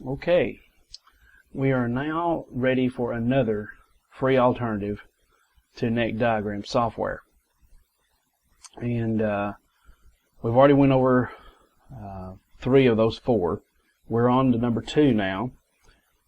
Okay, we are now ready for another free alternative to neck diagram software. And we've already went over 3 of those 4. We're on to number 2 now.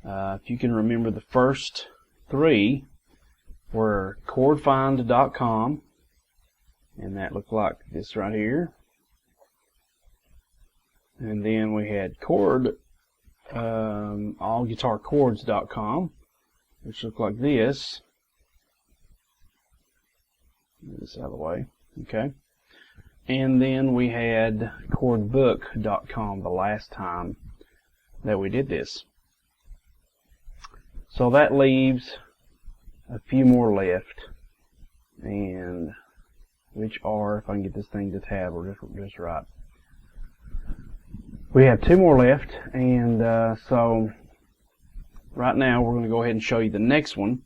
If you can remember, the first 3 were chordfind.com, and that looked like this right here. And then we had allguitarchords.com, which looked like this. Get this out of the way. Okay. And then we had chordbook.com the last time that we did this. So that leaves a few more left, and which are, if I can get this thing to tab or just right. We have 2 more left, and so right now we're going to go ahead and show you the next one.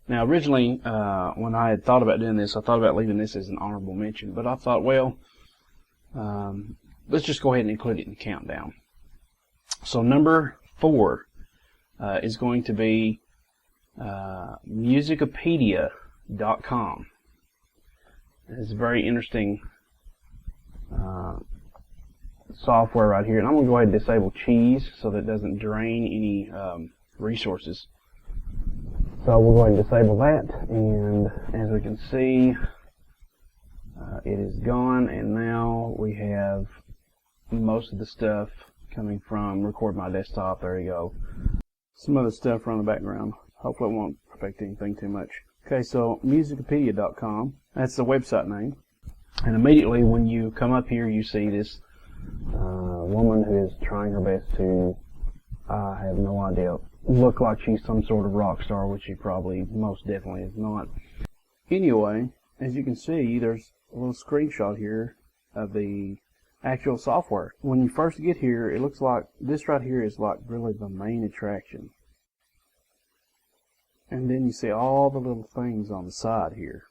Now originally, when I had thought about doing this, I thought about leaving this as an honorable mention, but I thought, well, let's just go ahead and include it in the countdown. So number 4 is going to be musicopedia.com. It's a very interesting software right here, and I'm going to go ahead and disable cheese so that it doesn't drain any resources. So we'll go ahead and disable that, and as we can see, it is gone, and now we have most of the stuff coming from Record My Desktop. There you go. Some other stuff around the background. Hopefully it won't affect anything too much. Okay, so musicopedia.com, that's the website name. And immediately when you come up here, you see this woman who is trying her best to, I have no idea, look like she's some sort of rock star, which she probably most definitely is not. Anyway, as you can see, there's a little screenshot here of the actual software. When you first get here, it looks like this right here is like really the main attraction. And then you see all the little things on the side here.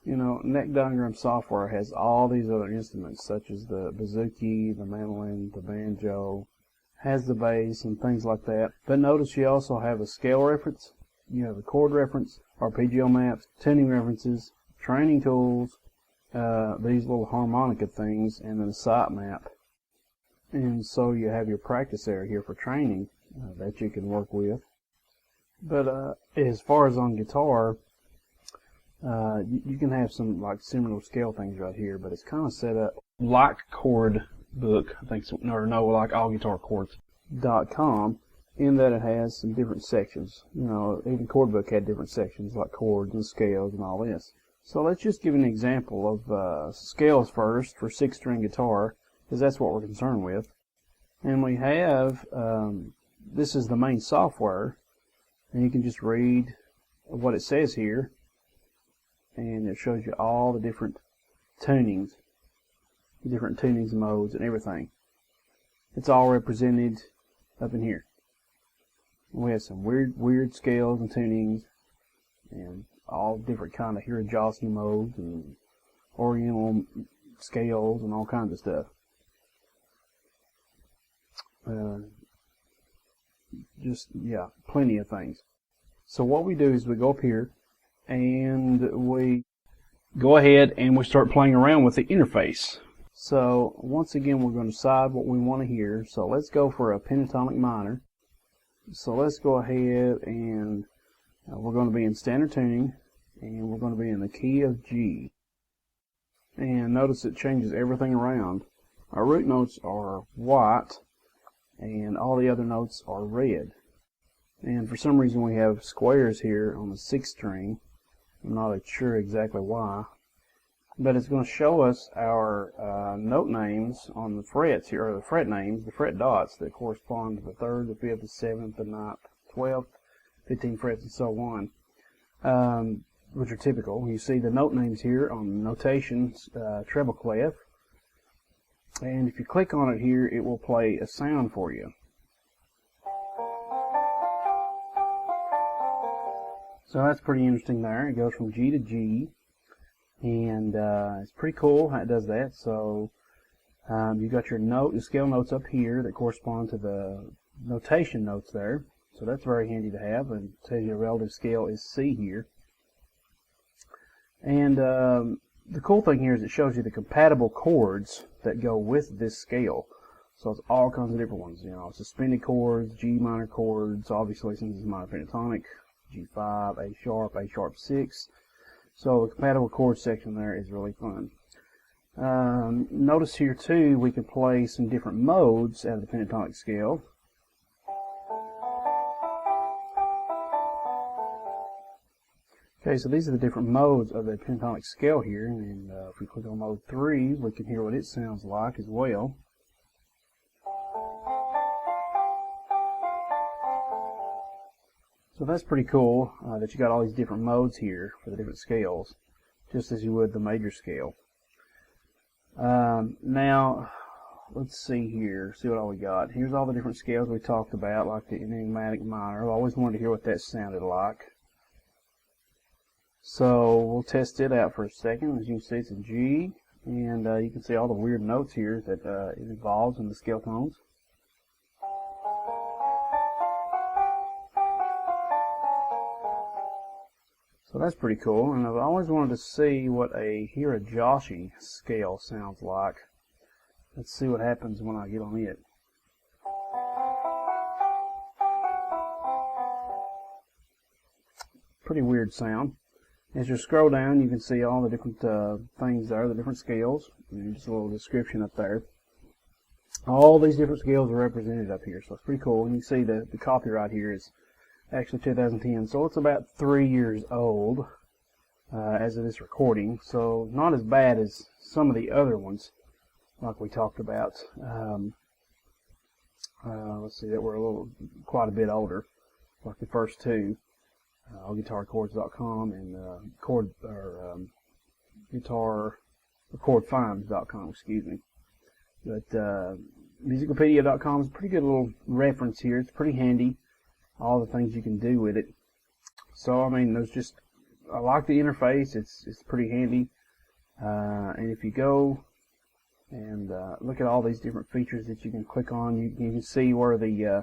You know, neck diagram software has all these other instruments, such as the bouzouki, the mandolin, the banjo, has the bass and things like that. But notice you also have a scale reference, you have a chord reference, arpeggio maps, tuning references, training tools, these little harmonica things, and then a sight map. And so you have your practice area here for training that you can work with. But as far as on guitar, you can have some like similar scale things right here, but it's kind of set up like Chord Book, I think, or no, like allguitarchords.com, in that it has some different sections. You know, even Chord Book had different sections like chords and scales and all this. So let's just give an example of scales first for 6-string guitar, because that's what we're concerned with. And we have, this is the main software, and you can just read what it says here, and it shows you all the different tunings, modes and everything. It's all represented up in here. We have some weird scales and tunings, and all different kind of Hiragyoshi modes and oriental scales and all kinds of stuff. Yeah, plenty of things. So what we do is we go up here and we go ahead and we start playing around with the interface. So once again, we're going to decide what we want to hear. So let's go for a pentatonic minor. So let's go ahead and we're going to be in standard tuning, and we're going to be in the key of G. And notice it changes everything around. Our root notes are white, and all the other notes are red. And for some reason we have squares here on the 6th string. I'm not sure exactly why, but it's going to show us our note names on the frets here, or the fret names, the fret dots that correspond to the 3rd, the 5th, the 7th, the 9th, 12th, 15 frets, and so on, which are typical. You see the note names here on the notations, treble clef, and if you click on it here, it will play a sound for you. So that's pretty interesting there. It goes from G to G, and it's pretty cool how it does that. So you got your note, the scale notes up here that correspond to the notation notes there, so that's very handy to have, and tells you a relative scale is C here. And the cool thing here is it shows you the compatible chords that go with this scale. So it's all kinds of different ones, you know, suspended chords, G minor chords, obviously since it's minor pentatonic, G5, A sharp 6. So the compatible chords section there is really fun. Notice here too, we can play some different modes out of the pentatonic scale. Okay, so these are the different modes of the pentatonic scale here, and if we click on mode 3, we can hear what it sounds like as well. So that's pretty cool that you got all these different modes here for the different scales, just as you would the major scale. Now, let's see here, see what all we got. Here's all the different scales we talked about, like the enigmatic minor. I've always wanted to hear what that sounded like. So we'll test it out for a second. As you can see, it's a G, and you can see all the weird notes here that it involves in the scale tones. So that's pretty cool, and I've always wanted to see what a Hirajoshi scale sounds like. Let's see what happens when I get on it. Pretty weird sound. As you scroll down, you can see all the different things there, the different scales, and just a little description up there. All these different scales are represented up here, so it's pretty cool. And you can see the copyright here is actually 2010, so it's about 3 years old as of this recording, so not as bad as some of the other ones like we talked about. Let's see, that were quite a bit older, like the first two, guitarchords.com and guitarrecordfinds.com, excuse me. But musicalpedia.com is a pretty good little reference here. It's pretty handy, all the things you can do with it. So I mean, I like the interface. It's pretty handy, and if you go and look at all these different features that you can click on, you can see where the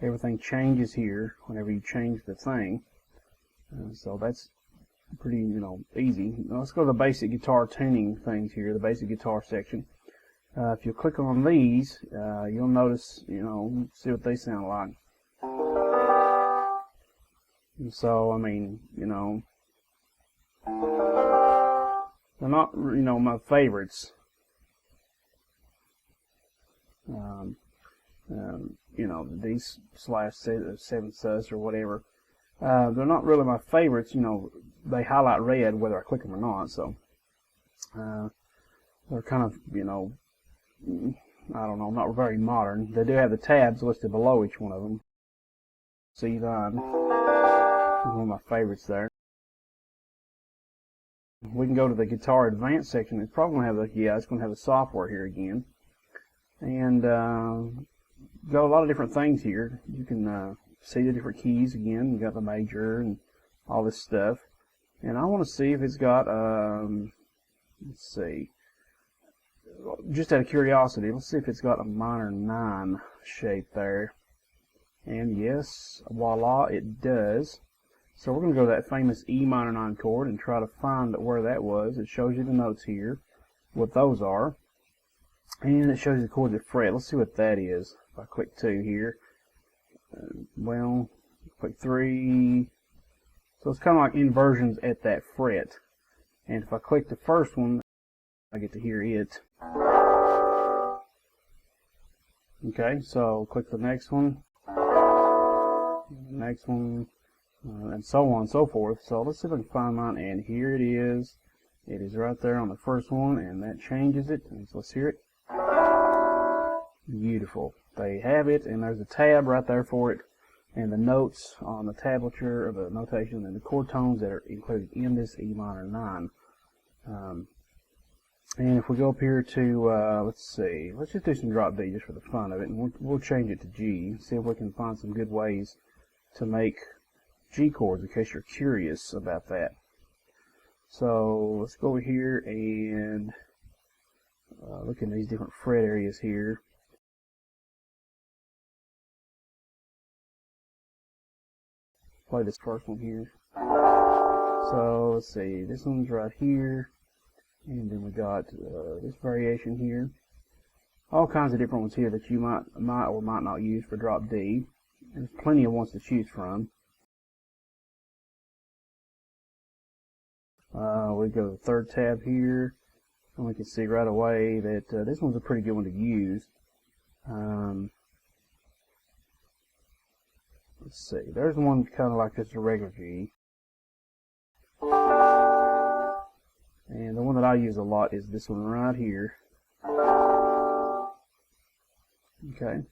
everything changes here whenever you change the thing. So that's pretty, easy. Now let's go to the basic guitar tuning things here, the basic guitar section. If you click on these, you'll notice, see what they sound like. And so, I mean, they're not, my favorites. These /7 sus or whatever. They're not really my favorites. They highlight red whether I click them or not. So they're kind of, I don't know, not very modern. They do have the tabs listed below each one of them. C9 is one of my favorites there. We can go to the Guitar Advanced section. It's probably going to have it's going to have the software here again. And got a lot of different things here. You can see the different keys again. You got the major and all this stuff. And I want to see if it's got, let's see, just out of curiosity, let's see if it's got a minor 9 shape there. And yes, voila, it does. So we're going to go to that famous E minor 9 chord and try to find where that was. It shows you the notes here, what those are. And it shows you the chords that fret. Let's see what that is. If I click 2 here, click 3. So it's kind of like inversions at that fret. And if I click the first one, I get to hear it. Okay, so click the next one, next one, and so on and so forth. So let's see if I can find mine, and here it is. It is right there on the first one, and that changes it. And so let's hear it. Beautiful. There you have it, and there's a tab right there for it, and the notes on the tablature of the notation and the chord tones that are included in this E minor 9. And if we go up here to, let's see, let's just do some drop D just for the fun of it, and we'll change it to G, see if we can find some good ways to make G chords in case you're curious about that. So let's go over here and look in these different fret areas here. play this first one here. So let's see, this one's right here, and then we got this variation here. All kinds of different ones here that you might or might not use for drop D. There's plenty of ones to choose from. We go to the third tab here, and we can see right away that this one's a pretty good one to use. Let's see, there's one kind of like this, a regular G. And the one that I use a lot is this one right here. Okay,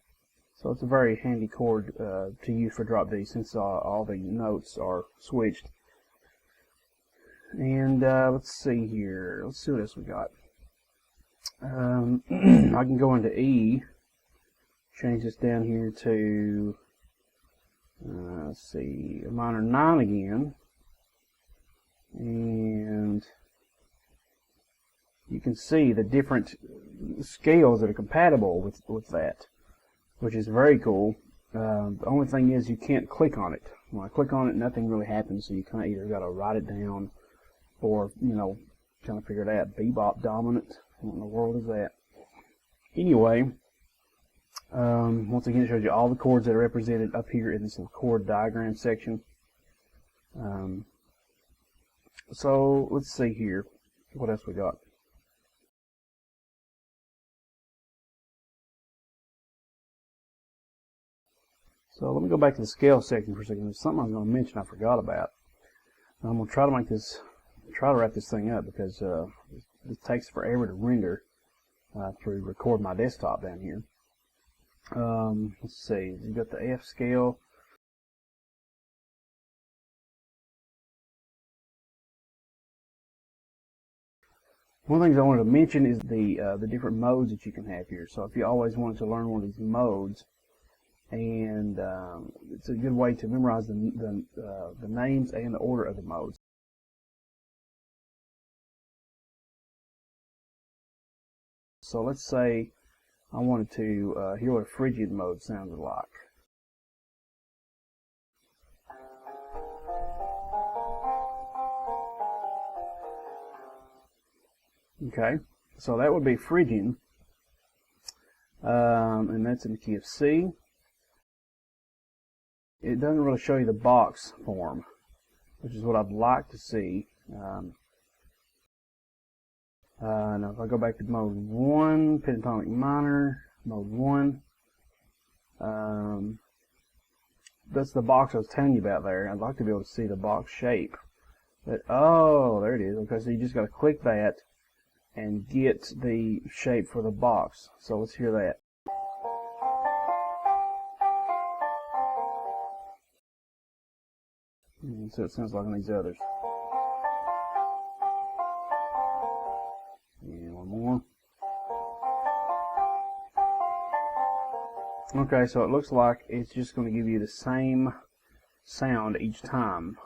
so it's a very handy chord to use for drop D, since all the notes are switched. And let's see here. Let's see what else we got. I can go into E, change this down here to let's see, a minor 9 again, and you can see the different scales that are compatible with that, which is very cool. The only thing is you can't click on it. When I click on it, nothing really happens, so you kind of either got to write it down or, kind of figure it out. Bebop dominant, what in the world is that? Anyway, once again, it shows you all the chords that are represented up here in this little chord diagram section. So let's see here, what else we got. So let me go back to the scale section for a second. There's something I was going to mention I forgot about. I'm going to try to wrap this thing up, because it takes forever to render to record my desktop down here. Let's see, you've got the F scale. One of the things I wanted to mention is the different modes that you can have here. So if you always wanted to learn one of these modes, and it's a good way to memorize the names and the order of the modes. So let's say I wanted to hear what a Phrygian mode sounded like. Okay, so that would be Phrygian, and that's in the key of C. It doesn't really show you the box form, which is what I'd like to see. Now if I go back to mode 1, pentatonic minor, mode 1, that's the box I was telling you about there. I'd like to be able to see the box shape. But, oh, there it is. Okay, so you just got to click that and get the shape for the box. So let's hear that. And so it sounds like on these others. And one more. Okay, so it looks like it's just going to give you the same sound each time,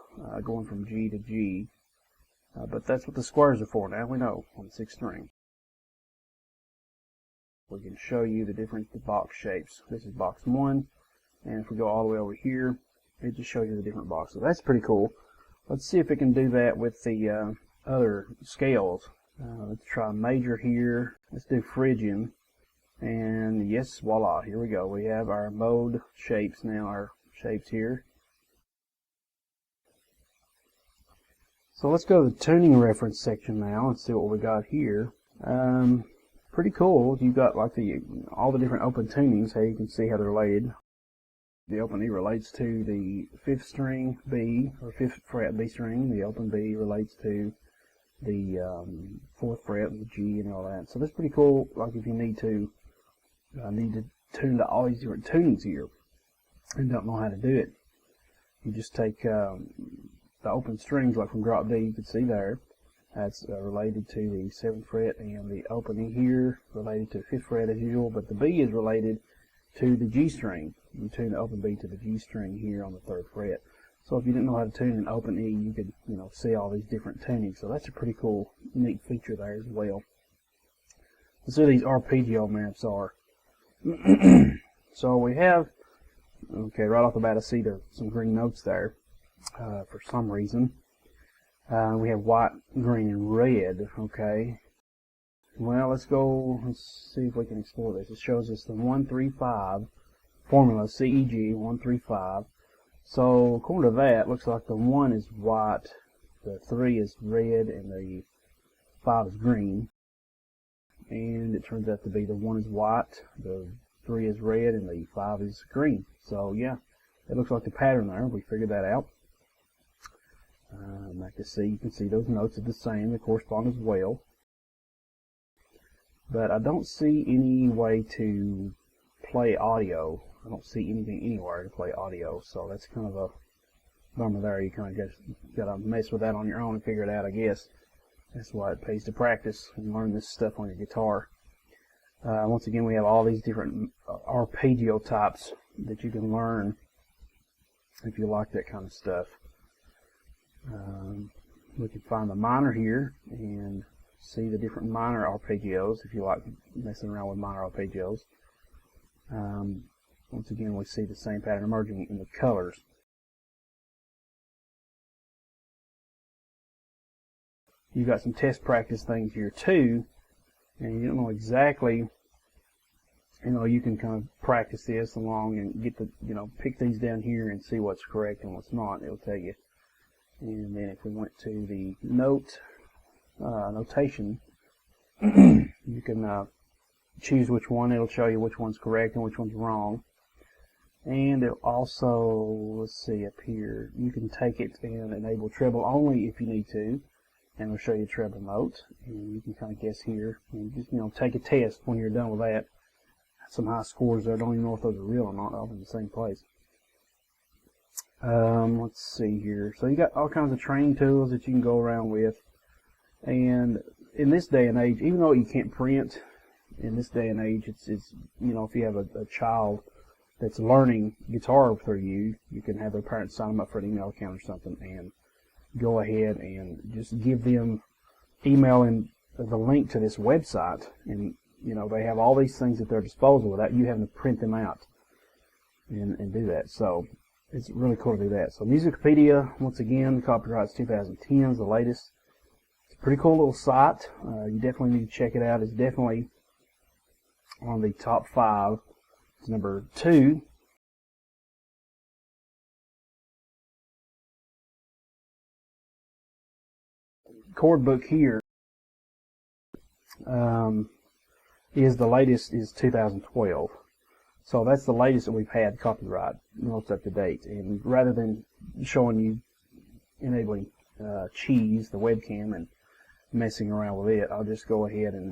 going from G to G. But that's what the squares are for now, we know, on the 6th string. We can show you the different box shapes. This is box 1, and if we go all the way over here, it just shows you the different boxes. That's pretty cool. Let's see if it can do that with the other scales. Let's try major here. Let's do Phrygian. And yes, voila, here we go. We have our mode shapes now, our shapes here. So let's go to the tuning reference section now and see what we got here. Pretty cool. You've got like all the different open tunings. How you can see how they're related. The open E relates to the 5th string B, or 5th fret B string. The open B relates to the 4th fret and the G and all that. So that's pretty cool. Like if you need to tune to all these different tunings here and don't know how to do it, you just take the open strings, like from drop D, you can see there. That's related to the 7th fret, and the open E here related to the 5th fret as usual, but the B is related to the G string. You tune the open B to the G string here on the 3rd fret. So if you didn't know how to tune an open E, you could, see all these different tunings. So that's a pretty cool, neat feature there as well. Let's see what these arpeggio maps are. So we have, okay, right off the bat I see there's some green notes there. for some reason. We have white, green, and red. Okay. Well, let's see if we can explore this. It shows us the 135 formula, CEG 135. So according to that, it looks like the 1 is white, the 3 is red, and the 5 is green. And it turns out to be the 1 is white, the 3 is red, and the 5 is green. So yeah, it looks like the pattern there. We figured that out. I can see, you can see those notes are the same, they correspond as well. But I don't see any way to play audio. I don't see anything anywhere to play audio, so that's kind of a bummer there. You kind of got to mess with that on your own and figure it out, I guess. That's why it pays to practice and learn this stuff on your guitar. Once again, we have all these different arpeggio types that you can learn if you like that kind of stuff. We can find the minor here and see the different minor arpeggios if you like messing around with minor arpeggios. Once again, we see the same pattern emerging in the colors. You've got some test practice things here too, and you don't know exactly, you can kind of practice this along and get the, pick these down here and see what's correct and what's not. It'll tell you. And then if we went to the notation, you can choose which one. It'll show you which one's correct and which one's wrong. And it'll also, let's see up here, you can take it and enable treble only if you need to, and it'll show you treble note. And you can kind of guess here, and just take a test when you're done with that. Some high scores there. Don't even know if those are real or not. All in the same place. Let's see here. So you got all kinds of training tools that you can go around with. And in this day and age, even though you can't print, in this day and age, it's if you have a child that's learning guitar through you, you can have their parents sign them up for an email account or something, and go ahead and just give them, email in the link to this website, and they have all these things at their disposal without you having to print them out and do that. So it's really cool to do that. So Musicopedia, once again, copyright's 2010 is the latest. It's a pretty cool little site. You definitely need to check it out. It's definitely on the top 5. It's number 2. Chord book here is the latest, is 2012. So that's the latest that we've had copyright, most up to date. And rather than showing you enabling Cheese, the webcam, and messing around with it, I'll just go ahead and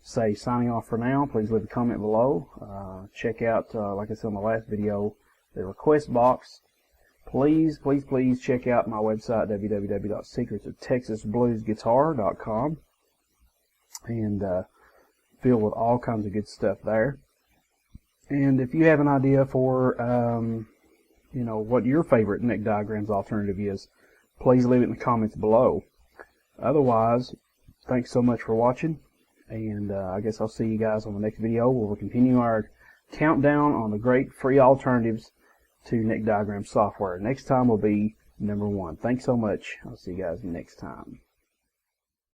say signing off for now. Please leave a comment below. Check out, like I said in the last video, the request box. Please check out my website, www.secretsoftexasbluesguitar.com, and filled with all kinds of good stuff there. And if you have an idea for, what your favorite neck diagrams alternative is, please leave it in the comments below. Otherwise, thanks so much for watching, and I guess I'll see you guys on the next video where we'll continue our countdown on the great free alternatives to neck diagram software. Next time will be number 1. Thanks so much. I'll see you guys next time.